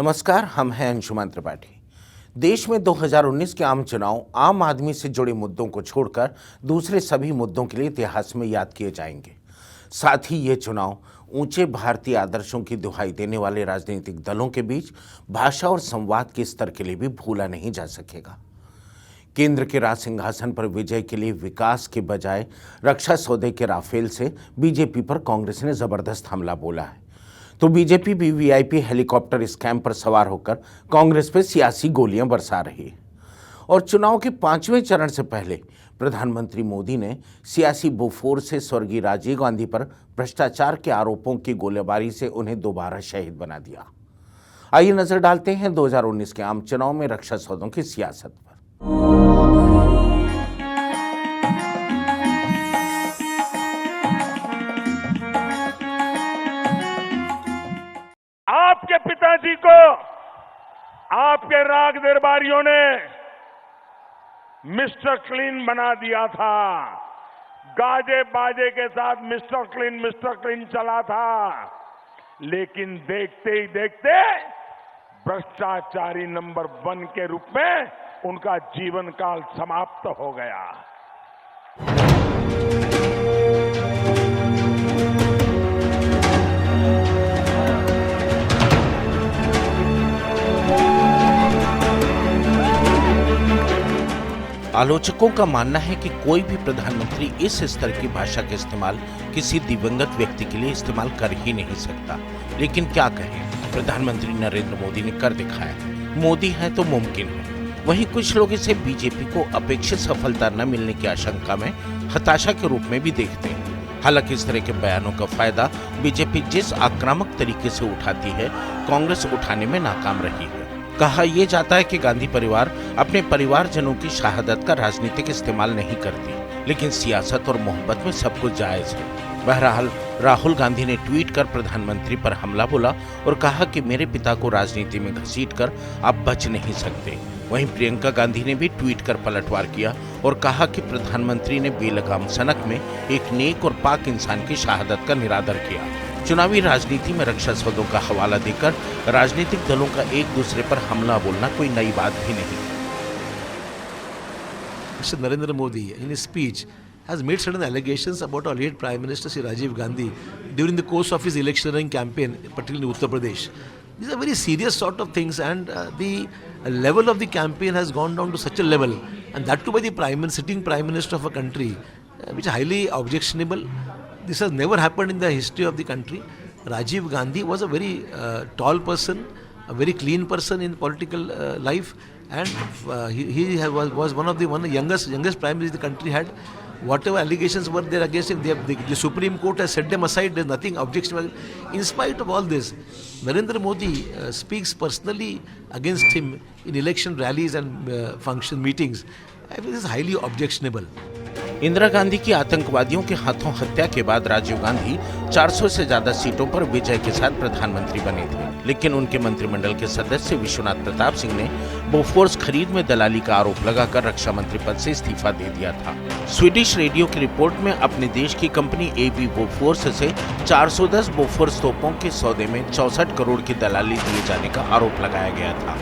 नमस्कार, हम हैं अंशुमान त्रिपाठी। देश में 2019 के आम चुनाव आम आदमी से जुड़े मुद्दों को छोड़कर दूसरे सभी मुद्दों के लिए इतिहास में याद किए जाएंगे। साथ ही ये चुनाव ऊंचे भारतीय आदर्शों की दुहाई देने वाले राजनीतिक दलों के बीच भाषा और संवाद के स्तर के लिए भी भूला नहीं जा सकेगा। केंद्र के राज सिंहासन पर विजय के लिए विकास के बजाय रक्षा सौदे के राफेल से बीजेपी पर कांग्रेस ने जबरदस्त हमला बोला है, तो बीजेपी भी वीआईपी हेलीकॉप्टर स्कैम पर सवार होकर कांग्रेस पर सियासी गोलियां बरसा रही है। और चुनाव के 5वें चरण से पहले प्रधानमंत्री मोदी ने सियासी बोफोर से स्वर्गीय राजीव गांधी पर भ्रष्टाचार के आरोपों की गोलीबारी से उन्हें दोबारा शहीद बना दिया। आइए नजर डालते हैं 2019 के आम चुनाव में रक्षा सौदों की सियासत पर। आपके पिताजी को आपके राग दरबारियों ने मिस्टर क्लीन बना दिया था। गाजे बाजे के साथ मिस्टर क्लीन चला था, लेकिन देखते ही देखते भ्रष्टाचारी नंबर 1 के रूप में उनका जीवन काल समाप्त हो गया। आलोचकों का मानना है कि कोई भी प्रधानमंत्री इस स्तर की भाषा का इस्तेमाल किसी दिवंगत व्यक्ति के लिए इस्तेमाल कर ही नहीं सकता। लेकिन क्या कहें, प्रधानमंत्री नरेंद्र मोदी ने कर दिखाया। मोदी है तो मुमकिन है। वहीं कुछ लोग इसे बीजेपी को अपेक्षित सफलता न मिलने की आशंका में हताशा के रूप में भी देखते हैं। हालांकि इस तरह के बयानों का फायदा बीजेपी जिस आक्रामक तरीके से उठाती है, कांग्रेस उठाने में नाकाम रही है। कहा यह जाता है कि गांधी परिवार अपने परिवारजनों की शहादत का राजनीतिक इस्तेमाल नहीं करती, लेकिन सियासत और मोहब्बत में सब कुछ जायज है। बहरहाल राहुल गांधी ने ट्वीट कर प्रधानमंत्री पर हमला बोला और कहा कि मेरे पिता को राजनीति में घसीटकर आप बच नहीं सकते। वहीं प्रियंका गांधी ने भी ट्वीट कर पलटवार किया और कहा कि प्रधानमंत्री ने बेलगाम सनक में एक नेक और पाक इंसान की शहादत का निरादर किया। चुनावी राजनीति में रक्षा सौदों का हवाला देकर राजनीतिक दलों का एक दूसरे पर हमला बोलना कोई नई बात भी नहीं। Mr. Narendra Modi, in his speech, has made certain allegations about our late Prime Minister Sri Rajiv Gandhi during the course of his electioneering campaign, particularly in Uttar Pradesh. These are very serious sort of things, and the level of the campaign has gone down to such a level, and that too by the sitting Prime Minister of a country, which is highly objectionable. This has never happened in the history of the country. Rajiv Gandhi was a very tall person, a very clean person in political life, and he was one of the youngest prime minister the country had. Whatever allegations were there against him, the Supreme Court has set them aside. There's nothing objectionable. In spite of all this, Narendra Modi speaks personally against him in election rallies and function meetings. I think this is highly objectionable. Indira Gandhi की आतंकवादियों के हाथों हत्या के बाद राजीव गांधी 400 से ज्यादा सीटों पर विजय के साथ प्रधानमंत्री बने थे, लेकिन उनके मंत्रिमंडल के सदस्य विश्वनाथ प्रताप सिंह ने बोफोर्स खरीद में दलाली का आरोप लगाकर रक्षा मंत्री पद से इस्तीफा दे दिया था। स्वीडिश रेडियो की रिपोर्ट में अपने देश की कंपनी एबी बोफोर्स से 410 बोफोर्स तोपों के सौदे में 64 करोड़ की दलाली दिए जाने का आरोप लगाया गया था।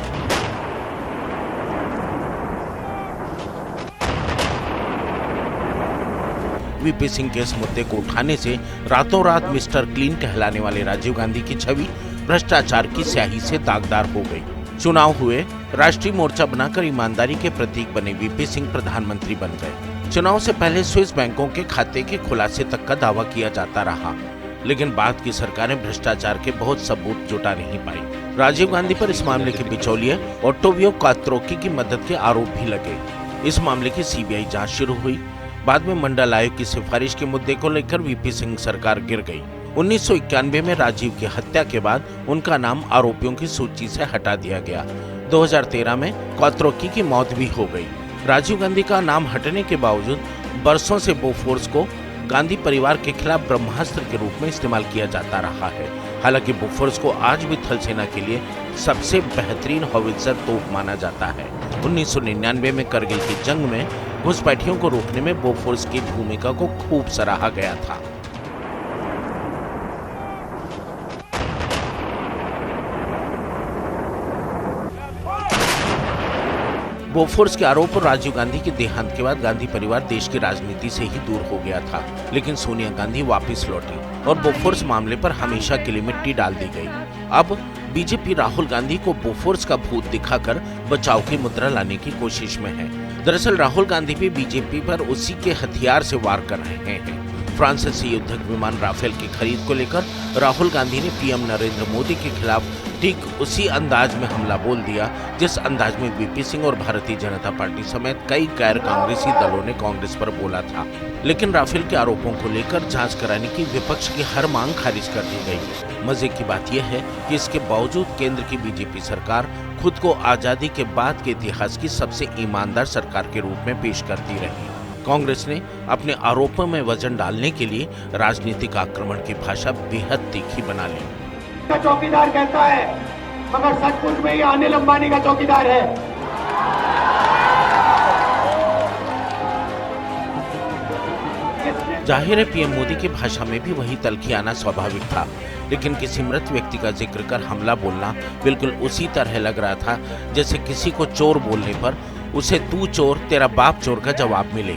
वीपी सिंह के इस मुद्दे को उठाने से रातों रात मिस्टर क्लीन कहलाने वाले राजीव गांधी की छवि भ्रष्टाचार की स्याही से दागदार हो गई। चुनाव हुए, राष्ट्रीय मोर्चा बनाकर ईमानदारी के प्रतीक बने वीपी सिंह प्रधानमंत्री बन गए। चुनाव से पहले स्विस बैंकों के खाते के खुलासे तक का दावा किया जाता रहा, लेकिन बाद की सरकारें भ्रष्टाचार के बहुत सबूत जुटा नहीं पाई। राजीव गांधी पर इस मामले के बिचौलिए ओट्टावियो कात्रोकी की मदद के आरोप भी लगे। इस मामले की सीबीआई जांच शुरू हुई। बाद में मंडल आयोग की सिफारिश के मुद्दे को लेकर वीपी सिंह सरकार गिर गई। 1991 में राजीव की हत्या के बाद उनका नाम आरोपियों की सूची से हटा दिया गया। 2013 में कात्रोकी की मौत भी हो गई। राजीव गांधी का नाम हटने के बावजूद बरसों से बोफोर्स को गांधी परिवार के खिलाफ ब्रह्मास्त्र के रूप में इस्तेमाल किया जाता रहा है। हालांकि बोफोर्स को आज भी थल सेना के लिए सबसे बेहतरीन हॉवित्जर तोप माना जाता है। 1999 में करगिल की जंग में घुसपैठियों को रोकने में बोफोर्स की भूमिका को खूब सराहा गया था। बोफोर्स के आरोप और राजीव गांधी के देहांत के बाद गांधी परिवार देश की राजनीति से ही दूर हो गया था, लेकिन सोनिया गांधी वापस लौटी और बोफोर्स मामले पर हमेशा के लिए मिट्टी डाल दी गई। अब बीजेपी राहुल गांधी को बोफोर्स का भूत दिखाकर बचाव की मुद्रा लाने की कोशिश में है। दरअसल राहुल गांधी भी बीजेपी पर उसी के हथियार से वार कर रहे हैं। फ्रांसीसी युद्धक विमान राफेल की खरीद को लेकर राहुल गांधी ने पीएम नरेंद्र मोदी के खिलाफ ठीक उसी अंदाज में हमला बोल दिया जिस अंदाज में वीपी सिंह और भारतीय जनता पार्टी समेत कई गैर कांग्रेसी दलों ने कांग्रेस पर बोला था। लेकिन राफेल के आरोपों को लेकर जांच कराने की विपक्ष की हर मांग खारिज कर दी गई। मजे की बात यह है कि इसके बावजूद केंद्र की बीजेपी सरकार खुद को आजादी के बाद के इतिहास की सबसे ईमानदार सरकार के रूप में पेश करती रही। कांग्रेस ने अपने आरोपों में वजन डालने के लिए राजनीतिक आक्रमण की भाषा बेहद तीखी बना ली। चौकीदार कहता है, मगर सचमुच में ये अनिल अंबानी का चौकीदार है। जाहिर है पीएम मोदी की भाषा में भी वही तलखी आना स्वाभाविक था, लेकिन किसी मृत व्यक्ति का जिक्र कर हमला बोलना बिल्कुल उसी तरह लग रहा था जैसे किसी को चोर बोलने पर उसे तू चोर तेरा बाप चोर का जवाब मिले।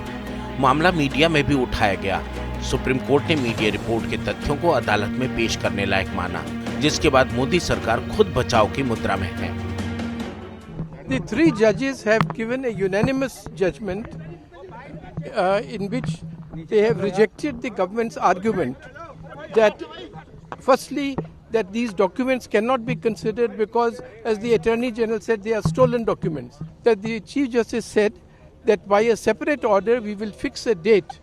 मामला मीडिया में भी उठाया गया। सुप्रीम कोर्ट ने मीडिया रिपोर्ट के तथ्यों को अदालत में पेश करने लायक माना, जिसके बाद मोदी सरकार खुद बचाव की मुद्रा में है। The three judges have given a unanimous judgment in which they have rejected the government's argument that firstly that these documents cannot be considered because, as the Attorney General said, they are stolen documents. That the Chief Justice said that by a separate order we will fix a date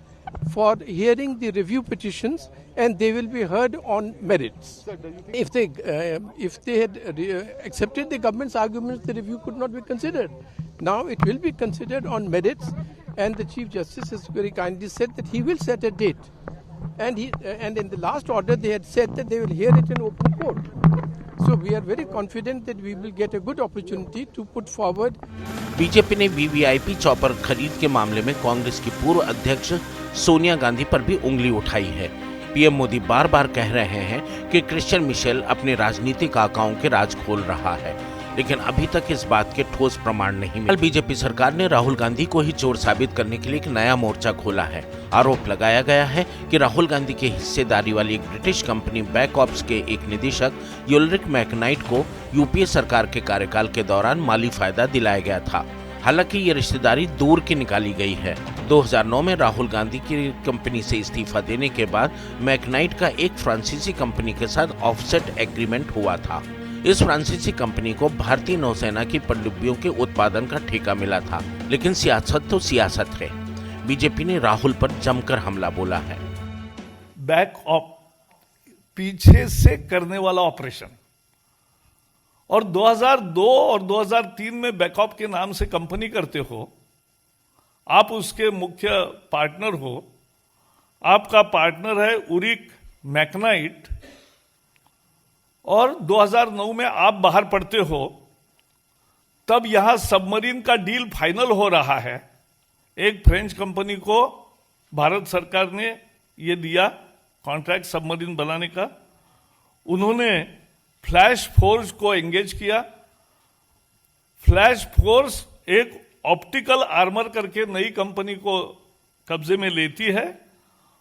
for hearing the review petitions and they will be heard on merits. If they had accepted the government's arguments, the review could not be considered. Now it will be considered on merits, and the Chief Justice has very kindly said that he will set a date. And in the last order they had said that they will hear it in open court. So we are very confident that we will get a good opportunity to put forward. BJP ने VVIP chopper खरीद के मामले में कांग्रेस की पूर्व अध्यक्ष सोनिया गांधी पर भी उंगली उठाई है। पीएम मोदी बार बार कह रहे हैं कि क्रिश्चियन मिशेल अपने राजनीतिक आकाओं के राज खोल रहा है, लेकिन अभी तक इस बात के ठोस प्रमाण नहीं मिले। बीजेपी सरकार ने राहुल गांधी को ही चोर साबित करने के लिए एक नया मोर्चा खोला है। आरोप लगाया गया है कि राहुल गांधी की हिस्सेदारी वाली एक ब्रिटिश कंपनी बैकऑप्स के एक निदेशक यूल्रिक मैकनाइट को यूपीए सरकार के कार्यकाल के दौरान माली फायदा दिलाया गया था। हालांकि ये रिश्तेदारी दूर की निकाली गई है। 2009 में राहुल गांधी की कंपनी से इस्तीफा देने के बाद मैकनाइट का एक फ्रांसीसी कंपनी के साथ ऑफसेट एग्रीमेंट हुआ था। इस फ्रांसीसी कंपनी को भारतीय नौसेना की पनडुब्बियों के उत्पादन का ठेका मिला था, लेकिन सियासत तो सियासत है। बीजेपी ने राहुल पर जमकर हमला बोला है। बैक ऑफ पीछे से करने वाला ऑपरेशन, और 2002 और 2003 में बैकऑप के नाम से कंपनी करते हो, आप उसके मुख्य पार्टनर हो, आपका पार्टनर है यूल्रिक मैकनाइट, और 2009 में आप बाहर पड़ते हो, तब यहां सबमरीन का डील फाइनल हो रहा है। एक फ्रेंच कंपनी को भारत सरकार ने ये दिया कॉन्ट्रैक्ट सबमरीन बनाने का। उन्होंने फ्लैश फोर्स को एंगेज किया। फ्लैश फोर्स एक ऑप्टिकल आर्मर करके नई कंपनी को कब्जे में लेती है,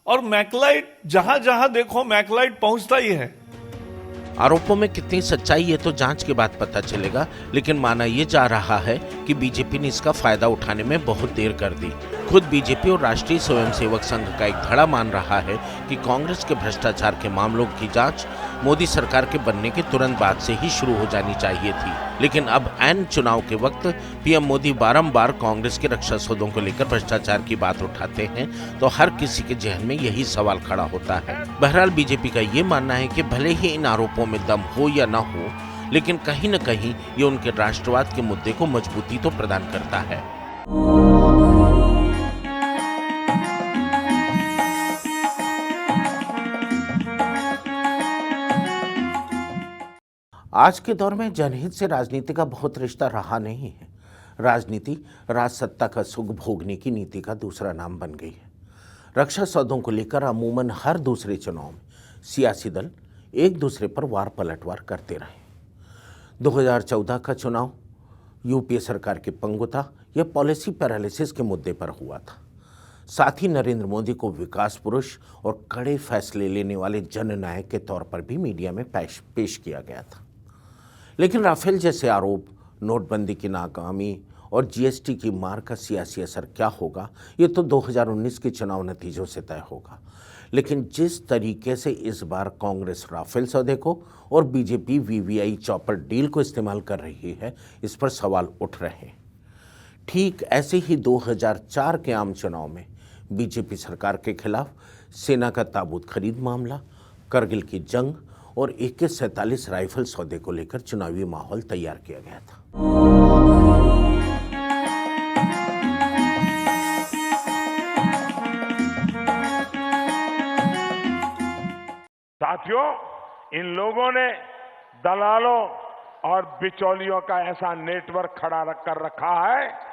और मैकलाइट जहां जहां देखो मैकलाइट पहुंचता ही है। आरोपों में कितनी सच्चाई है तो जांच के बाद पता चलेगा, लेकिन माना यह जा रहा है कि बीजेपी ने इसका फायदा उठाने में बहुत देर कर दी। खुद बीजेपी और राष्ट्रीय स्वयंसेवक संघ का एक धड़ा मान रहा है कि कांग्रेस के भ्रष्टाचार के मामलों की जांच मोदी सरकार के बनने के तुरंत बाद से ही शुरू हो जानी चाहिए थी। लेकिन अब ऐन चुनाव के वक्त पीएम मोदी बारंबार कांग्रेस के रक्षा सौदों को लेकर भ्रष्टाचार की बात उठाते हैं, तो हर किसी के जहन में यही सवाल खड़ा होता है। बहरहाल बीजेपी का ये मानना है कि भले ही इन आरोपों में दम हो या न हो, लेकिन कहीं न कहीं ये उनके राष्ट्रवाद के मुद्दे को मजबूती तो प्रदान करता है। आज के दौर में जनहित से राजनीति का बहुत रिश्ता रहा नहीं है। राजनीति राजसत्ता का सुख भोगने की नीति का दूसरा नाम बन गई है। रक्षा सौदों को लेकर अमूमन हर दूसरे चुनाव में सियासी दल एक दूसरे पर वार पलटवार करते रहे। 2014 का चुनाव यूपीए सरकार की पंगुता यह पॉलिसी पैरालिसिस के मुद्दे पर हुआ था। साथ ही नरेंद्र मोदी को विकास पुरुष और कड़े फैसले लेने वाले जननायक के तौर पर भी मीडिया में पेश किया गया था। लेकिन राफेल जैसे आरोप, नोटबंदी की नाकामी और जीएसटी की मार का सियासी असर क्या होगा, ये तो 2019 के चुनाव नतीजों से तय होगा। लेकिन जिस तरीके से इस बार कांग्रेस राफेल सौदे को और बीजेपी वीवीआई चॉपर डील को इस्तेमाल कर रही है, इस पर सवाल उठ रहे हैं। ठीक ऐसे ही 2004 के आम चुनाव में बीजेपी सरकार के खिलाफ सेना का ताबूत खरीद मामला, करगिल की जंग और AK-47 राइफल सौदे को लेकर चुनावी माहौल तैयार किया गया था। साथियों, इन लोगों ने दलालों और बिचौलियों का ऐसा नेटवर्क खड़ा कर रखा है,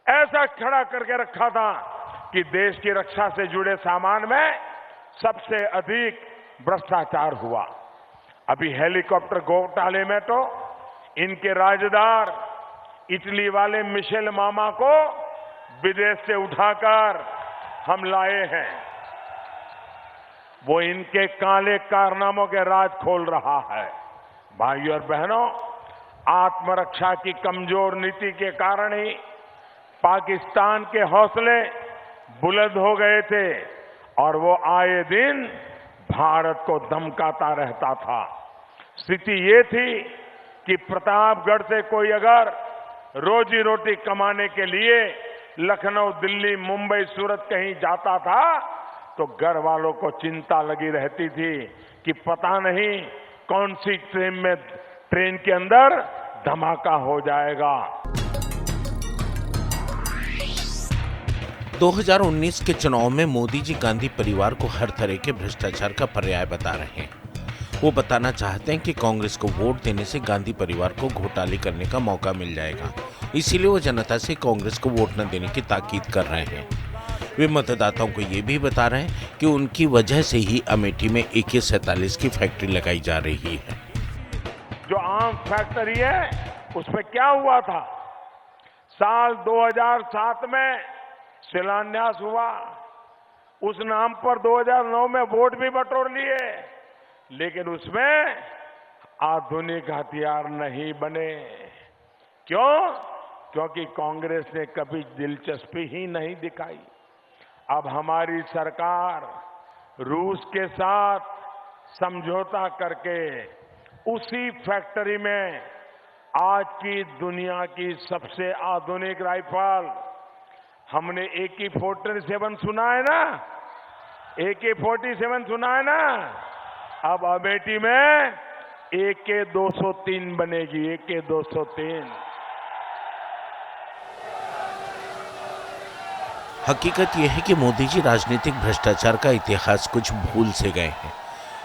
ऐसा खड़ा करके रखा था कि देश की रक्षा से जुड़े सामान में सबसे अधिक भ्रष्टाचार हुआ। अभी हेलीकॉप्टर घोटाले में तो इनके राजदार इटली वाले मिशेल मामा को विदेश से उठाकर हम लाए हैं। वो इनके काले कारनामों के राज खोल रहा है। भाइयों और बहनों, आत्मरक्षा की कमजोर नीति के कारण ही पाकिस्तान के हौसले बुलंद हो गए थे और वो आए दिन भारत को धमकाता रहता था। स्थिति ये थी कि प्रतापगढ़ से कोई अगर रोजी रोटी कमाने के लिए लखनऊ, दिल्ली, मुंबई, सूरत कहीं जाता था तो घर वालों को चिंता लगी रहती थी कि पता नहीं कौन सी ट्रेन के अंदर धमाका हो जाएगा। 2019 के चुनाव में मोदी जी गांधी परिवार को हर तरह के भ्रष्टाचार का पर्याय बता रहे हैं। वो बताना चाहते हैं कि कांग्रेस को वोट देने से गांधी परिवार को घोटाले करने का मौका मिल जाएगा, इसीलिए वो जनता से कांग्रेस को वोट न देने की ताकीद कर रहे हैं। वे मतदाताओं को ये भी बता रहे हैं कि उनकी वजह से ही अमेठी में AK-47 की फैक्ट्री लगाई जा रही है। जो आम फैक्ट्री है उसमें क्या हुआ था? साल 2007 में शिलान्यास हुआ, उस नाम पर 2009 में वोट भी बटोर लिए, लेकिन उसमें आधुनिक हथियार नहीं बने। क्यों? क्योंकि कांग्रेस ने कभी दिलचस्पी ही नहीं दिखाई। अब हमारी सरकार रूस के साथ समझौता करके उसी फैक्ट्री में आज की दुनिया की सबसे आधुनिक राइफल, हमने AK-47 सुना है ना, AK-47 सुना है ना, अब अमेठी में AK-203 बनेगी, AK-203। हकीकत यह है कि मोदी जी राजनीतिक भ्रष्टाचार का इतिहास कुछ भूल से गए हैं।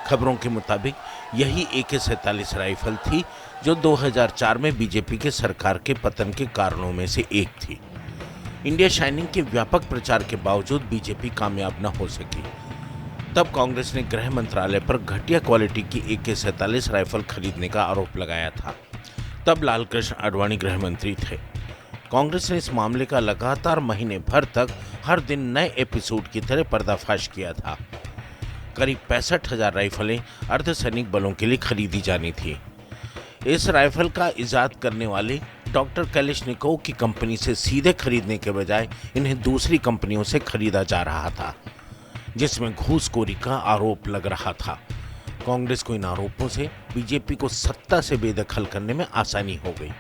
खबरों के मुताबिक यही AK-47 राइफल थी जो 2004 में बीजेपी के सरकार के पतन के कारणों में से एक थी। इंडिया शाइनिंग के व्यापक प्रचार के बावजूद बीजेपी कामयाब न हो सकी। तब कांग्रेस ने गृह मंत्रालय पर घटिया क्वालिटी की AK-47 राइफल खरीदने का आरोप लगाया था। तब लालकृष्ण आडवाणी गृह मंत्री थे। कांग्रेस ने इस मामले का लगातार महीने भर तक हर दिन नए एपिसोड की तरह पर्दाफाश किया था। करीब 65,000 राइफलें अर्धसैनिक बलों के लिए खरीदी जानी थी। इस राइफल का इजाद करने वाले डॉक्टर कलिशनिकोव की कंपनी से सीधे खरीदने के बजाय इन्हें दूसरी कंपनियों से खरीदा जा रहा था, जिसमें घूसखोरी का आरोप लग रहा था। कांग्रेस को इन आरोपों से बीजेपी को सत्ता से बेदखल करने में आसानी हो गई।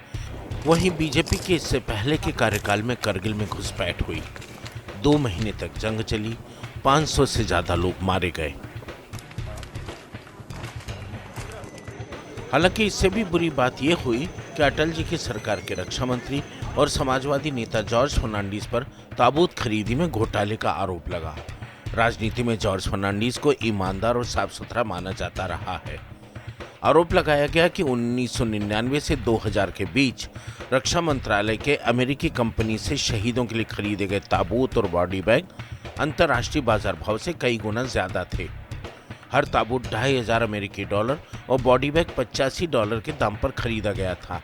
वहीं बीजेपी के इससे पहले के कार्यकाल में करगिल में घुसपैठ हुई। 2 महीने तक जंग चली, 500 से ज्यादा लोग मारे गए। हालांकि इससे भी बुरी बात यह हुई कि अटल जी की सरकार के रक्षा मंत्री और समाजवादी नेता जॉर्ज फर्नांडीज पर ताबूत खरीदी में घोटाले का आरोप लगा। राजनीति में जॉर्ज फर्नांडीज को ईमानदार और साफ सुथरा माना जाता रहा है। आरोप लगाया गया कि 1999 से 2000 के बीच रक्षा मंत्रालय के अमेरिकी कंपनी से शहीदों के लिए खरीदे गए ताबूत और बॉडी बैग अंतर्राष्ट्रीय बाजार भाव से कई गुना ज्यादा थे। हर ताबूत $2,500 अमेरिकी और बॉडी बैग $85 के दाम पर खरीदा गया था।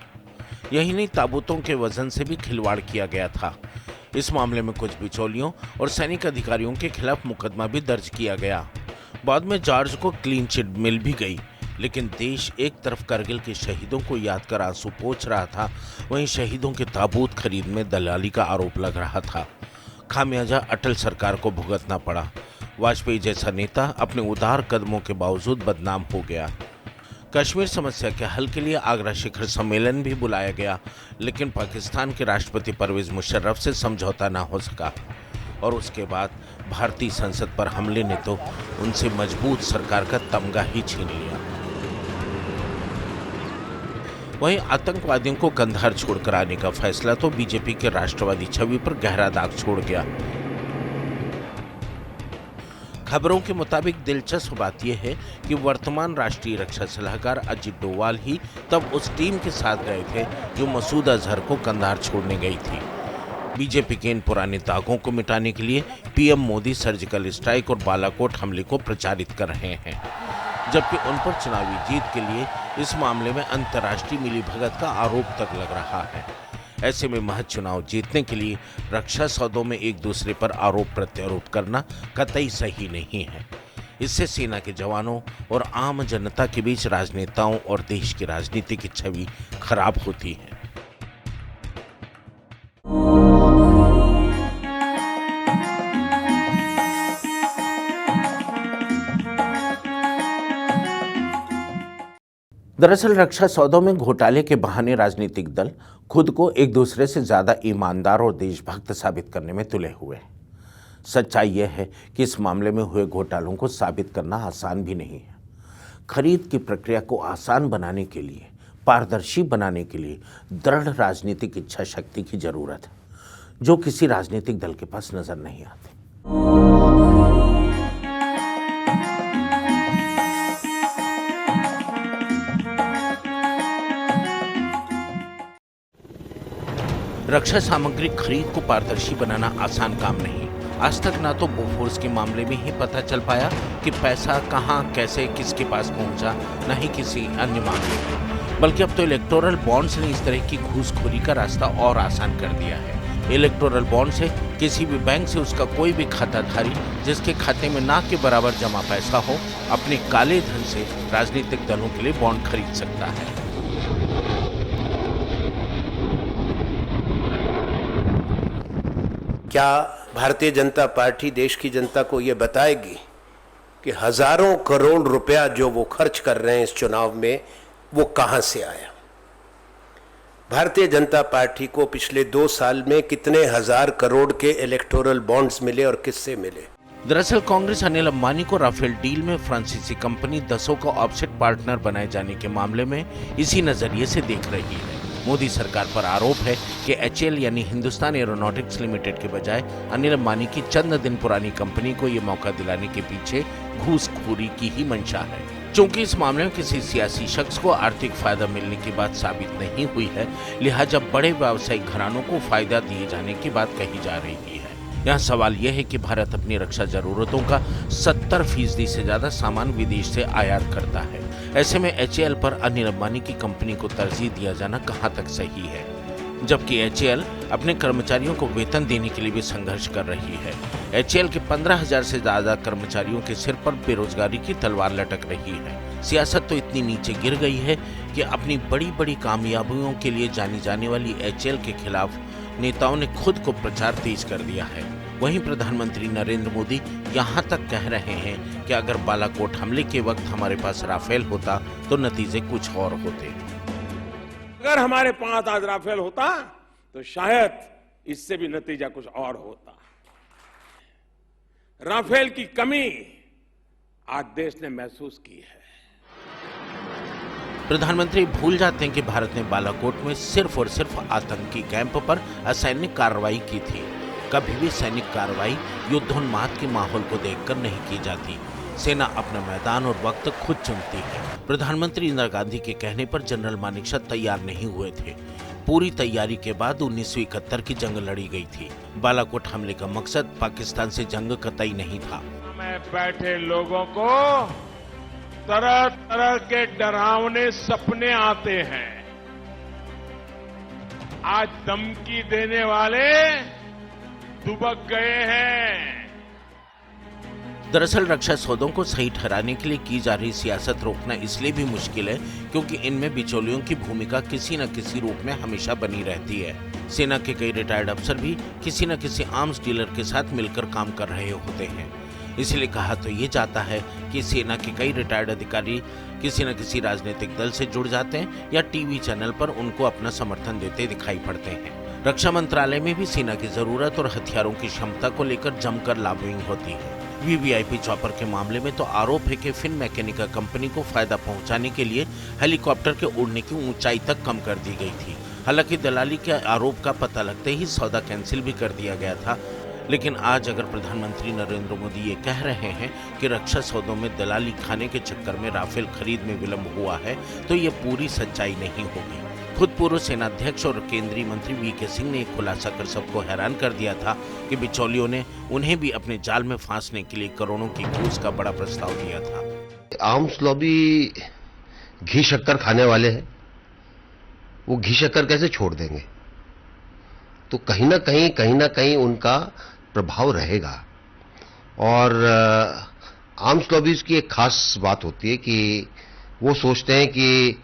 यही नहीं, ताबूतों के वजन से भी खिलवाड़ किया गया था। इस मामले में कुछ बिचौलियों और सैनिक अधिकारियों के खिलाफ मुकदमा भी दर्ज किया गया। बाद में जॉर्ज को क्लीन चिट मिल भी गई, लेकिन देश एक तरफ करगिल के शहीदों को याद कर आंसू पोंछ रहा था, वहीं शहीदों के ताबूत खरीद में दलाली का आरोप लग रहा था। खामियाजा अटल सरकार को भुगतना पड़ा। वाजपेयी जैसा नेता अपने उदार कदमों के बावजूद बदनाम हो गया। कश्मीर समस्या के हल के लिए आगरा शिखर सम्मेलन भी बुलाया गया, लेकिन पाकिस्तान के राष्ट्रपति परवेज मुशर्रफ से समझौता ना हो सका और उसके बाद भारतीय संसद पर हमले ने तो उनसे मजबूत सरकार का तमगा ही छीन लिया। वहीं आतंकवादियों को कंधार छोड़कर आने का फैसला तो बीजेपी के राष्ट्रवादी छवि पर गहरा दाग छोड़ गया। खबरों के मुताबिक दिलचस्प बात यह है कि वर्तमान राष्ट्रीय रक्षा सलाहकार अजित डोवाल ही तब उस टीम के साथ गए थे जो मसूद अजहर को कंधार छोड़ने गई थी। बीजेपी के इन पुराने दागों को मिटाने के लिए पीएम मोदी सर्जिकल स्ट्राइक और बालाकोट हमले को प्रचारित कर रहे हैं, जबकि उन पर चुनावी जीत के लिए इस मामले में अंतर्राष्ट्रीय मिलीभगत का आरोप तक लग रहा है। ऐसे में महज चुनाव जीतने के लिए रक्षा सौदों में एक दूसरे पर आरोप प्रत्यारोप करना कतई सही नहीं है। इससे सेना के जवानों और आम जनता के बीच राजनेताओं और देश की राजनीति की छवि खराब होती है। दरअसल रक्षा सौदों में घोटाले के बहाने राजनीतिक दल खुद को एक दूसरे से ज्यादा ईमानदार और देशभक्त साबित करने में तुले हुए हैं। सच्चाई यह है कि इस मामले में हुए घोटालों को साबित करना आसान भी नहीं है। खरीद की प्रक्रिया को आसान बनाने के लिए, पारदर्शी बनाने के लिए दृढ़ राजनीतिक इच्छा शक्ति की जरूरत है, जो किसी राजनीतिक दल के पास नजर नहीं आती। रक्षा सामग्री खरीद को पारदर्शी बनाना आसान काम नहीं। आज तक ना तो बोफोर्स के मामले में ही पता चल पाया कि पैसा कहां, कैसे, किसके पास पहुंचा, न ही किसी अन्य मामले में, बल्कि अब तो इलेक्टोरल बॉन्ड्स ने इस तरह की घूसखोरी का रास्ता और आसान कर दिया है। इलेक्टोरल बॉन्ड से किसी भी बैंक से उसका कोई भी खाताधारी जिसके खाते में ना के बराबर जमा पैसा हो, अपने काले धन से राजनीतिक दलों के लिए बॉन्ड खरीद सकता है। क्या भारतीय जनता पार्टी देश की जनता को ये बताएगी कि हजारों करोड़ रुपया जो वो खर्च कर रहे हैं इस चुनाव में, वो कहां से आया? भारतीय जनता पार्टी को पिछले 2 साल में कितने हजार करोड़ के इलेक्टोरल बॉन्ड्स मिले और किससे मिले? दरअसल कांग्रेस अनिल अंबानी को राफेल डील में फ्रांसीसी कंपनी दसों का ऑफसेट पार्टनर बनाए जाने के मामले में इसी नजरिए से देख रही है। मोदी सरकार पर आरोप है कि HAL यानी हिंदुस्तान एरोनॉटिक्स लिमिटेड के बजाय अनिल अंबानी की चंद दिन पुरानी कंपनी को ये मौका दिलाने के पीछे घूसखोरी की ही मंशा है। चूंकि इस मामले में किसी सियासी शख्स को आर्थिक फायदा मिलने की बात साबित नहीं हुई है, लिहाजा बड़े व्यावसायिक घरानों को फायदा दिए जाने की बात कही जा रही है। यहाँ सवाल यह है कि भारत अपनी रक्षा जरूरतों का 70% से ज्यादा सामान विदेश से आयात करता है। ऐसे में HAL पर अनिल अंबानी की कंपनी को तरजीह दिया जाना कहाँ तक सही है, जबकि HAL अपने कर्मचारियों को वेतन देने के लिए भी संघर्ष कर रही है। HAL के 15,000 से ज्यादा कर्मचारियों के सिर पर बेरोजगारी की तलवार लटक रही है। सियासत तो इतनी नीचे गिर गई है कि अपनी बड़ी बड़ी कामयाबियों के लिए जानी जाने वाली HAL के खिलाफ नेताओं ने खुद को प्रचार तेज कर दिया है। वहीं प्रधानमंत्री नरेंद्र मोदी यहाँ तक कह रहे हैं कि अगर बालाकोट हमले के वक्त हमारे पास राफेल होता तो नतीजे कुछ और होते। अगर हमारे पास आज राफेल होता तो शायद इससे भी नतीजा कुछ और होता। राफेल की कमी आज देश ने महसूस की है। प्रधानमंत्री भूल जाते हैं कि भारत ने बालाकोट में सिर्फ और सिर्फ आतंकी कैंप पर असैनिक कार्रवाई की थी। कभी भी सैनिक कार्रवाई युद्धोन्माद के माहौल को देखकर नहीं की जाती। सेना अपना मैदान और वक्त खुद चुनती है। प्रधानमंत्री इंदिरा गांधी के कहने पर जनरल मानेकशॉ तैयार नहीं हुए थे। पूरी तैयारी के बाद 1971 की जंग लड़ी गई थी। बालाकोट हमले का मकसद पाकिस्तान से जंग कतई नहीं था। में बैठे लोगों को तरह तरह के डरावने सपने आते हैं। आज धमकी देने वाले दुबक गए हैं। दरअसल रक्षा सौदों को सही ठहराने के लिए की जा रही सियासत रोकना इसलिए भी मुश्किल है क्योंकि इनमें बिचौलियों की भूमिका किसी न किसी रूप में हमेशा बनी रहती है। सेना के कई रिटायर्ड अफसर भी किसी न किसी आर्म्स डीलर के साथ मिलकर काम कर रहे होते हैं। इसलिए कहा तो ये जाता है कि सेना के कई रिटायर्ड अधिकारी किसी न किसी राजनीतिक दल से जुड़ जाते हैं या टीवी चैनल पर उनको अपना समर्थन देते दिखाई पड़ते हैं। रक्षा मंत्रालय में भी सेना की जरूरत और हथियारों की क्षमता को लेकर जमकर लॉबिंग होती है। वीवीआईपी चॉपर के मामले में तो आरोप है कि फिन मैकेनिका कंपनी को फायदा पहुंचाने के लिए हेलीकॉप्टर के उड़ने की ऊंचाई तक कम कर दी गई थी। हालांकि दलाली के आरोप का पता लगते ही सौदा कैंसिल भी कर दिया गया था। लेकिन आज अगर प्रधानमंत्री नरेंद्र मोदी ये कह रहे हैं कि रक्षा सौदों में दलाली खाने के चक्कर में राफेल खरीद में विलंब हुआ है तो ये पूरी सच्चाई नहीं होगी। खुद पूर्व सेनाध्यक्ष और केंद्रीय मंत्री वीके सिंह ने एक खुलासा कर सबको हैरान कर दिया था कि बिचौलियों ने उन्हें भी अपने जाल में फांसने के लिए करोड़ों की घूस का बड़ा प्रस्ताव दिया था। आर्म्स लॉबी घी शक्कर खाने वाले हैं, वो घी शक्कर कैसे छोड़ देंगे? तो कहीं ना कहीं उनका प्रभाव रहेगा। और आर्म्स लॉबीज की एक खास बात होती है कि वो सोचते हैं कि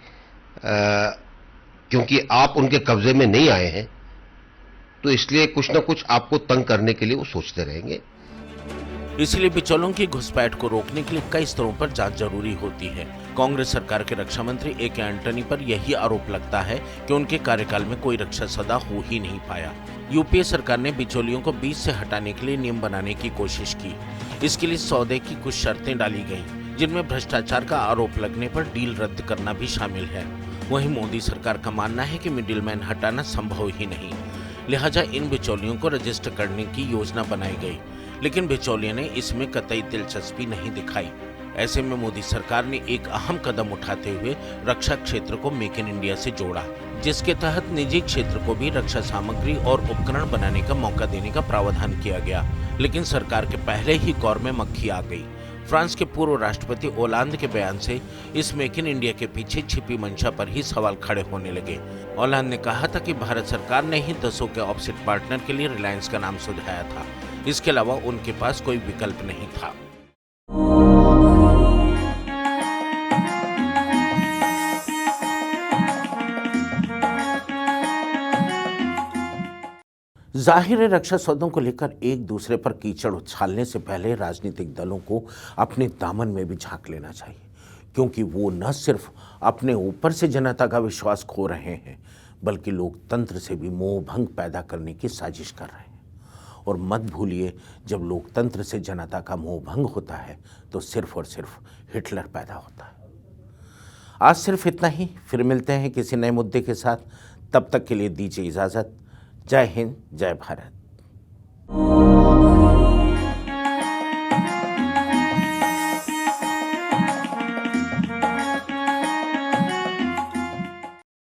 क्योंकि आप उनके कब्जे में नहीं आए हैं तो इसलिए कुछ ना कुछ आपको तंग करने के लिए वो सोचते रहेंगे। इसलिए बिचौलों की घुसपैठ को रोकने के लिए कई स्तरों पर जांच जरूरी होती है। कांग्रेस सरकार के रक्षा मंत्री ए.के. एंटनी पर यही आरोप लगता है कि उनके कार्यकाल में कोई रक्षा सौदा हो ही नहीं पाया। यूपीए सरकार ने बिचौलियों को बीच से हटाने के लिए नियम बनाने की कोशिश की। इसके लिए सौदे की कुछ शर्तें डाली गईं, जिनमें भ्रष्टाचार का आरोप लगने पर डील रद्द करना भी शामिल है। वहीं मोदी सरकार का मानना है कि मिडिलमैन हटाना संभव ही नहीं, लिहाजा इन बिचौलियों को रजिस्टर करने की योजना बनाई गई। लेकिन बिचौलियों ने इसमें कतई दिलचस्पी नहीं दिखाई। ऐसे में मोदी सरकार ने एक अहम कदम उठाते हुए रक्षा क्षेत्र को मेक इन इंडिया से जोड़ा, जिसके तहत निजी क्षेत्र को भी रक्षा सामग्री और उपकरण बनाने का मौका देने का प्रावधान किया गया। लेकिन सरकार के पहले ही कौर में मक्खी आ गई। फ्रांस के पूर्व राष्ट्रपति ओलांद के बयान से इस मेक इन इंडिया के पीछे छिपी मंशा पर ही सवाल खड़े होने लगे। ओलांद ने कहा था कि भारत सरकार ने ही दसों के ऑफसेट पार्टनर के लिए रिलायंस का नाम सुझाया था। इसके अलावा उनके पास कोई विकल्प नहीं था। जाहिर है रक्षा सौदों को लेकर एक दूसरे पर कीचड़ उछालने से पहले राजनीतिक दलों को अपने दामन में भी झांक लेना चाहिए, क्योंकि वो न सिर्फ अपने ऊपर से जनता का विश्वास खो रहे हैं बल्कि लोकतंत्र से भी मोह भंग पैदा करने की साजिश कर रहे हैं। और मत भूलिए, जब लोकतंत्र से जनता का मोह भंग होता है तो सिर्फ और सिर्फ हिटलर पैदा होता है। आज सिर्फ इतना ही, फिर मिलते हैं किसी नए मुद्दे के साथ। तब तक के लिए दीजिए इजाज़त। जय हिंद, जय भारत।